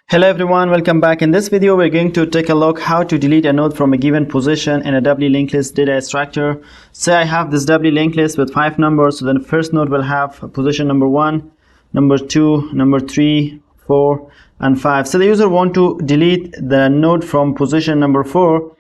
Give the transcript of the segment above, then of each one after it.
Hello everyone, welcome back. In this video we're going to take a look how to delete a node from a given position in a doubly linked list data structure. Say I have this doubly linked list with 5 numbers, so then the first node will have position number 1, number 2, number 3, 4 and 5. So the user want to delete the node from position number 4.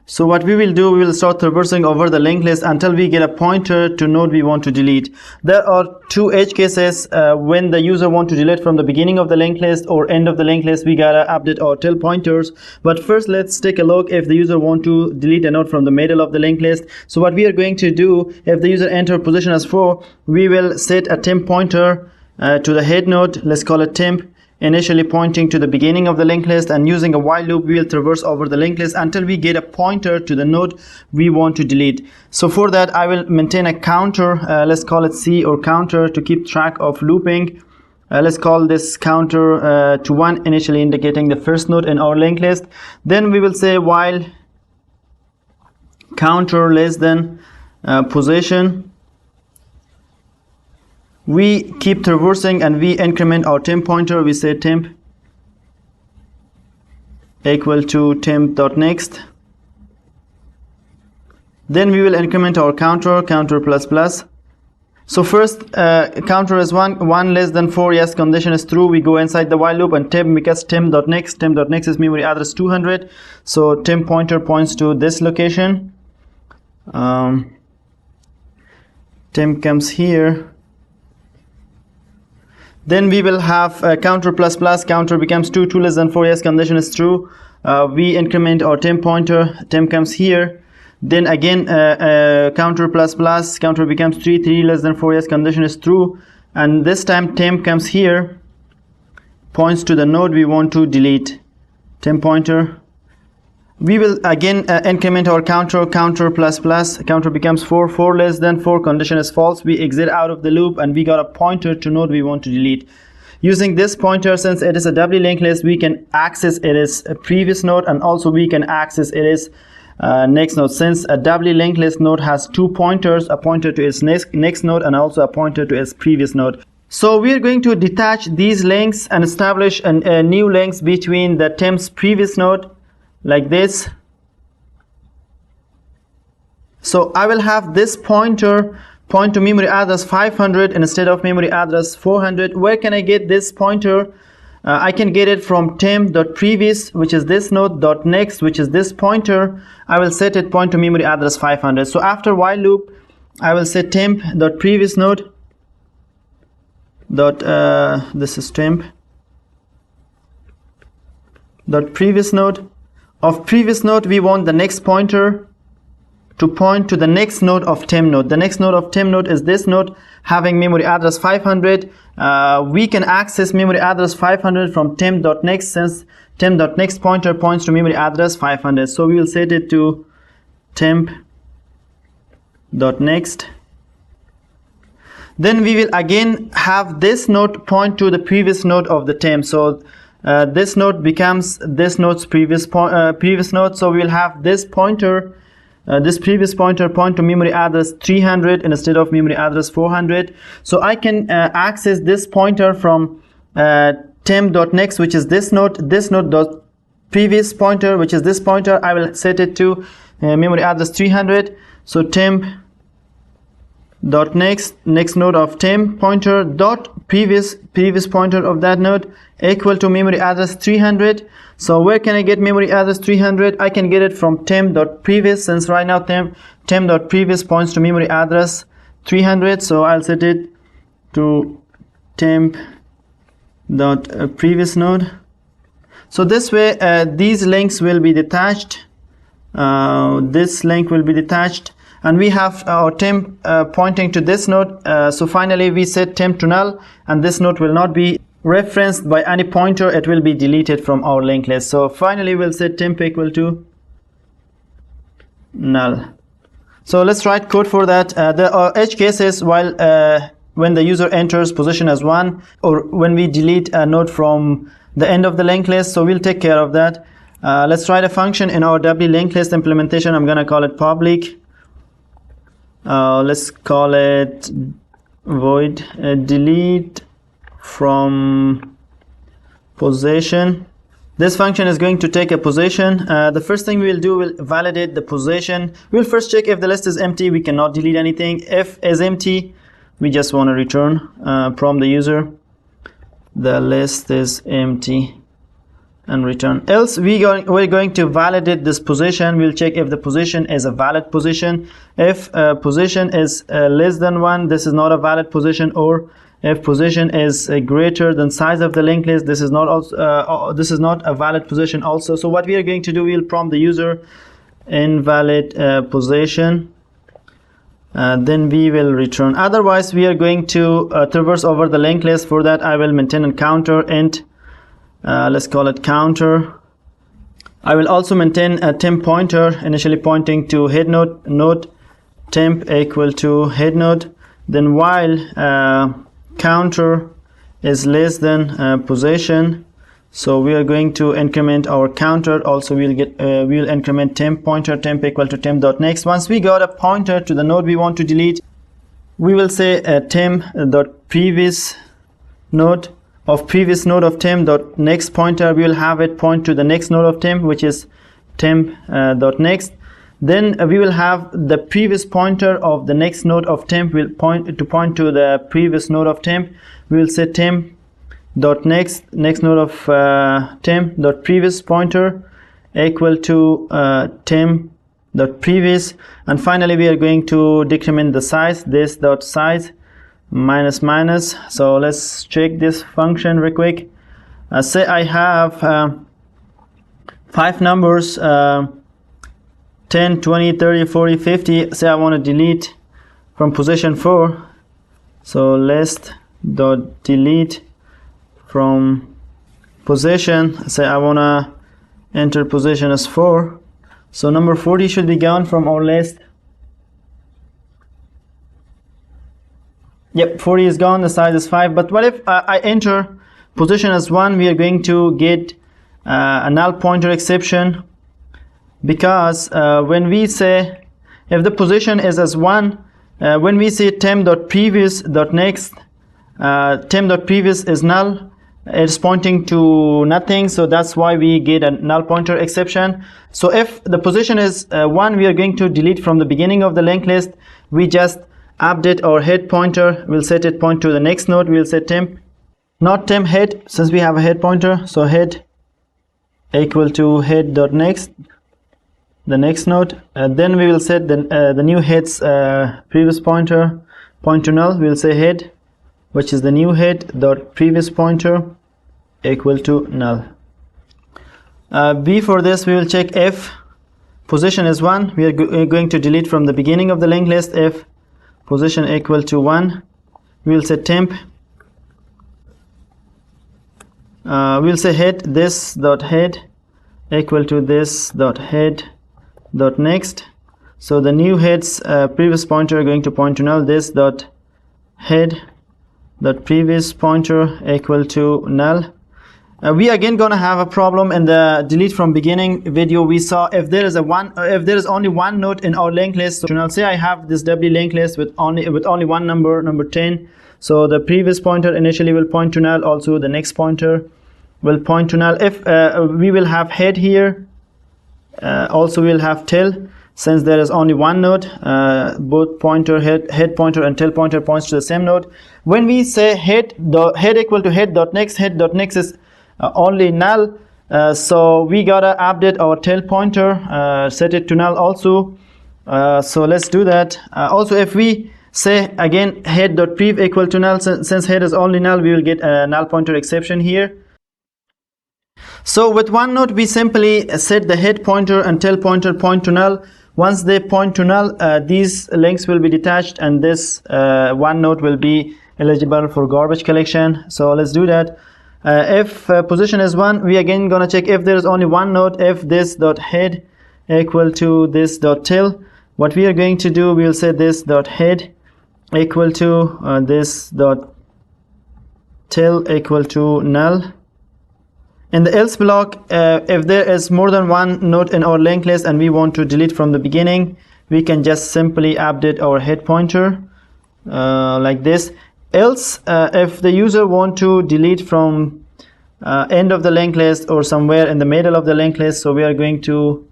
So what we will do, we will start traversing over the linked list until we get a pointer to node we want to delete. There are two edge cases when the user want to delete from the beginning of the linked list or end of the linked list. We gotta update our tail pointers. But first let's take a look if the user want to delete a node from the middle of the linked list. So what we are going to do, if the user enter position as 4, we will set a temp pointer to the head node. Let's call it temp, initially pointing to the beginning of the linked list, and using a while loop we will traverse over the linked list until we get a pointer to the node we want to delete. So for that I will maintain a counter, let's call it C or counter, to keep track of looping. Let's call this counter to 1, initially indicating the first node in our linked list. Then we will say while counter less than position. We keep traversing and we increment our temp pointer. We say temp equal to temp.next. Then we will increment our counter plus plus. So first counter is 1 less than 4, yes, condition is true. We go inside the while loop and temp becomes temp.next. Temp.next is memory address 200. So temp pointer points to this location. Temp comes here. Then we will have counter plus plus. Counter becomes 2 less than 4, yes, condition is true. We increment our temp pointer. Temp comes here. Then again counter plus plus. Counter becomes 3 less than 4, yes, condition is true. And this time temp comes here, points to the node we want to delete. Temp pointer. We will again increment our counter plus plus. Counter becomes 4 less than 4, condition is false. We exit out of the loop and we got a pointer to node we want to delete. Using this pointer, since it is a doubly linked list, we can access it as a previous node, and also we can access it as next node. Since a doubly linked list node has 2 pointers, a pointer to its next node and also a pointer to its previous node. So we are going to detach these links and establish a new links between the temp's previous node, like this. So I will have this pointer point to memory address 500 instead of memory address 400. Where can I get this pointer? I can get it from temp.previous, which is this node, .next, which is this pointer. I will set it point to memory address 500. So after while loop I will say temp.previous node this is temp .previous node. Of previous node we want the next pointer to point to the next node of temp node. The next node of temp node is this node having memory address 500. We can access memory address 500 from temp.next, since temp.next pointer points to memory address 500. So we will set it to temp.next. Then we will again have this node point to the previous node of the temp. So this node becomes this node's previous node. So we will have this pointer, this previous pointer point to memory address 300 instead of memory address 400. So I can access this pointer from temp.next, which is this node dot previous pointer, which is this pointer. I will set it to memory address 300. So temp.next, next node of temp pointer dot previous pointer of that node equal to memory address 300. So where can I get memory address 300? I can get it from temp.previous, since right now temp.previous points to memory address 300. So I'll set it to temp.previous node. So this way these links will be detached. This link will be detached, and we have our temp pointing to this node. So finally we set temp to null, and this node will not be referenced by any pointer. It will be deleted from our linked list. So finally we'll set temp equal to null. So let's write code for that. There are edge cases while when the user enters position as 1, or when we delete a node from the end of the linked list. So we'll take care of that. Let's write a function in our doubly linked list implementation. I'm gonna call it public. Let's call it void delete from position. This function is going to take a position. The first thing we will do, we'll validate the position. We'll first check if the list is empty. We cannot delete anything. If is empty, we just want to return from the user the list is empty and return. Else we're going to validate this position. We'll check if the position is a valid position. If position is less than 1, this is not a valid position, or if position is greater than size of the linked list, this is not also this is not a valid position also. So what we are going to do, we'll prompt the user invalid position, then we will return. Otherwise we are going to traverse over the linked list. For that I will maintain a counter int, let's call it counter. I will also maintain a temp pointer, initially pointing to head node temp equal to head node. Then while counter is less than position, so we are going to increment our counter. Also we'll increment temp pointer, temp equal to temp.next. Once we got a pointer to the node we want to delete, we will say temp.previous node of previous node of temp.next pointer. We will have it point to the next node of temp, which is temp.next. Then we will have the previous pointer of the next node of temp will point to the previous node of temp. We will say temp.next node of temp.previous pointer equal to temp.previous. And finally we are going to decrement the size, this dot size minus minus. So let's check this function real quick. Say I have 5 numbers, 10, 20, 30, 40, 50. Say I want to delete from position 4. So list dot delete from position. Say I want to enter position as 4. So number 40 should be gone from our list. Yep, 40 is gone, the size is 5. But what if I enter position as 1? We are going to get a null pointer exception, because when we say if the position is as 1, when we say temp.previous.next, temp.previous is null, it's pointing to nothing, so that's why we get a null pointer exception. So if the position is 1, we are going to delete from the beginning of the linked list. We just update our head pointer, we'll set it point to the next node. We'll say temp, not temp head, since we have a head pointer, so head equal to head.next, the next node. Then we will set the new head's previous pointer point to null. We'll say head, which is the new head dot previous pointer equal to null. Before this we will check if position is 1. We are going to delete from the beginning of the linked list. If position equal to 1, we will say temp, we'll say head this dot head equal to this dot head dot next. So the new head's previous pointer are going to point to null. This dot head dot previous pointer equal to null. We again gonna have a problem in the delete from beginning video. We saw if there is only one node in our linked list. So now say I have this Doubly linked list with only one number 10. So the previous pointer initially will point to null. Also the next pointer will point to null. If we will have head here, also we'll have tail, since there is only one node. Both pointer head pointer and tail pointer points to the same node. When we say head equal to head dot next is only null, so we gotta update our tail pointer, set it to null also. So let's do that. Also if we say again head dot prev equal to null, since head is only null, we will get a null pointer exception here. So with one node we simply set the head pointer and tail pointer point to null. Once they point to null, these links will be detached, and this one node will be eligible for garbage collection. So let's do that. If position is 1, we again gonna check if there is only one node. If this dot head equal to this dot tail, what we are going to do, we will say this dot head equal to this dot tail equal to null. In the else block, if there is more than one node in our linked list and we want to delete from the beginning, we can just simply update our head pointer like this. Else, if the user want to delete from end of the linked list or somewhere in the middle of the linked list, so we are going to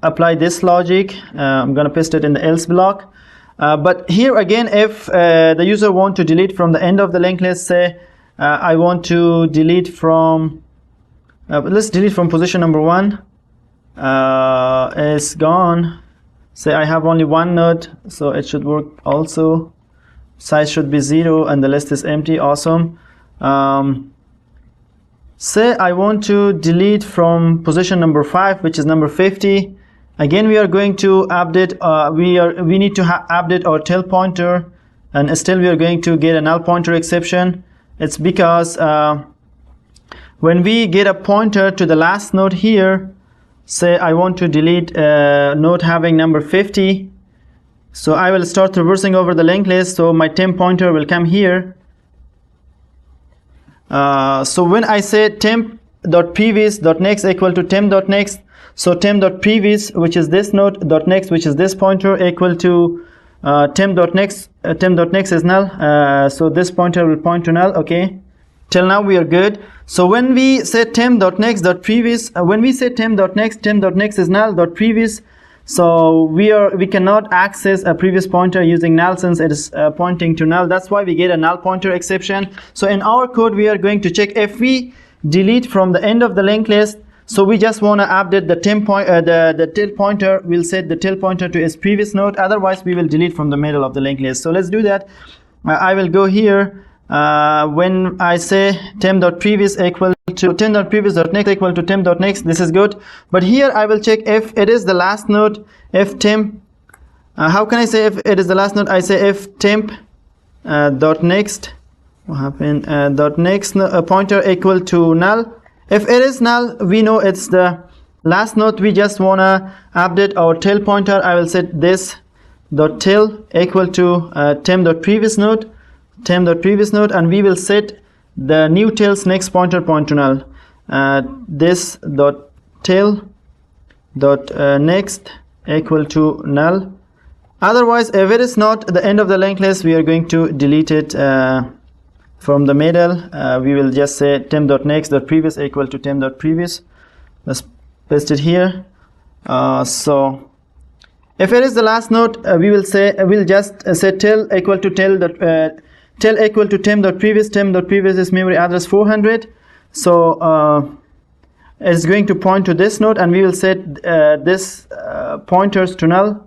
apply this logic. I'm going to paste it in the else block. But here again, if the user want to delete from the end of the linked list, say I want to delete from let's delete from position number 1 is gone. Say I have only one node, so it should work also. Size should be 0 and the list is empty. Awesome. Say I want to delete from position number 5, which is number 50. Again, we are going to update. We need to update our tail pointer, and still we are going to get a null pointer exception. It's because when we get a pointer to the last node here, say I want to delete a node having number 50. So I will start traversing over the linked list, so my temp pointer will come here. So when I say temp.previous.next equal to temp.next, so temp.previous, which is this node, .next, which is this pointer, equal to temp.next. Temp.next is null, so this pointer will point to null. Okay, till now we are good. So when we say temp.next.previous, when we say temp.next is null.previous. So we cannot access a previous pointer using null since it is pointing to null. That's why we get a null pointer exception. So in our code, we are going to check if we delete from the end of the linked list. So we just want to update the the tail pointer. We'll set the tail pointer to its previous node. Otherwise, we will delete from the middle of the linked list. So let's do that. I will go here. When I say temp.previous equal to temp.previous.next equal to temp.next, this is good. But here I will check if it is the last node. If temp, how can I say if it is the last node? I say if temp dot next, what happened? Dot next pointer equal to null. If it is null, we know it's the last node. We just wanna update our tail pointer. I will set this dot tail equal to temp.previous node. Temp.previous node, and we will set the new tail's next pointer point to null. This dot tail dot next equal to null. Otherwise, if it is not the end of the linked list, we are going to delete it from the middle. We will just say temp.next.previous equal to temp.previous. Let's paste it here. So if it is the last node, we'll just say tail equal to tail equal to temp.previous. Temp.previous is memory address 400. So it's going to point to this node, and we will set this pointers to null.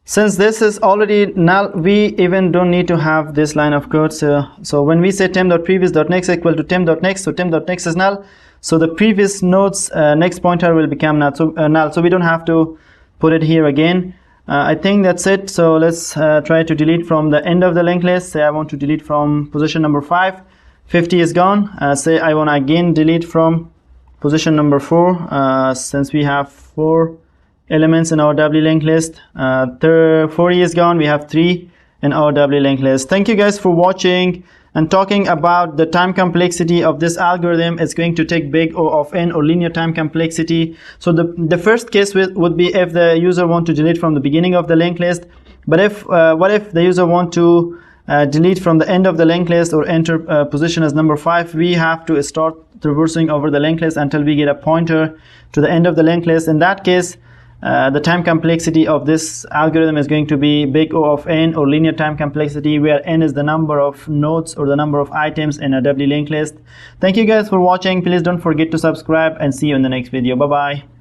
Since this is already null, we even don't need to have this line of code. So when we say temp.previous.next equal to temp.next, so temp.next is null. So the previous node's next pointer will become null. So we don't have to put it here again. I think that's it. So let's try to delete from the end of the linked list. Say I want to delete from position number 5. 50 is gone. Say I want to again delete from position number 4, since we have 4 elements in our doubly linked list. 40 is gone. We have 3 in our doubly linked list. Thank you guys for watching and talking about the time complexity of this algorithm. It's going to take big O of n, or linear time complexity. So the first case would be if the user want to delete from the beginning of the linked list. But if what if the user want to delete from the end of the linked list or enter position as number 5? We have to start traversing over the linked list until we get a pointer to the end of the linked list. In that case, the time complexity of this algorithm is going to be big O of n, or linear time complexity, where n is the number of nodes or the number of items in a doubly linked list. Thank you guys for watching. Please don't forget to subscribe, and see you in the next video. Bye bye.